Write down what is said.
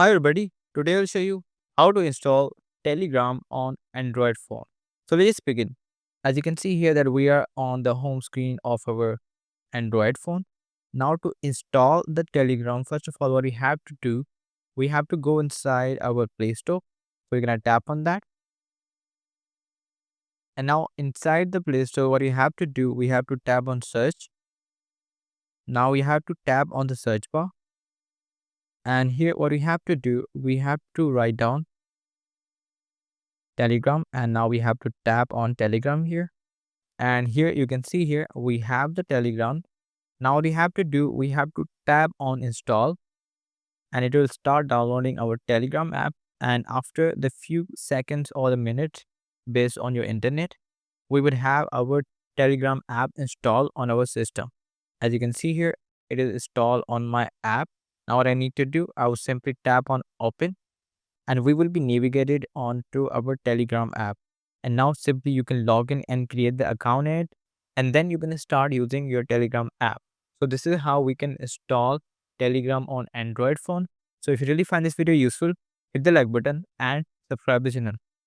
Hi everybody, today I'll show you how to install Telegram on Android phone. So let's begin. As you can see here that we are on the home screen of our Android phone. Now to install the Telegram, first of all what we have to do, we have to go inside our Play Store. So you're gonna tap on that. And now inside the Play Store, what you have to do, we have to tap on search. Now we have to tap on the search bar. And here what we have to do, we have to write down Telegram, and now we have to tap on Telegram here. And here you can see here we have the Telegram. Now what we have to do, we have to tap on install, and it will start downloading our Telegram app. And after the few seconds or the minutes based on your internet, we would have our Telegram app installed on our system. As you can see here, it is installed on my app. Now what I need to do, I will simply tap on open, and we will be navigated onto our Telegram app. And now simply you can log in and create the account in it, and then you're going to start using your Telegram app. So this is how we can install Telegram on Android phone. So if you really find this video useful, hit the like button and subscribe the channel.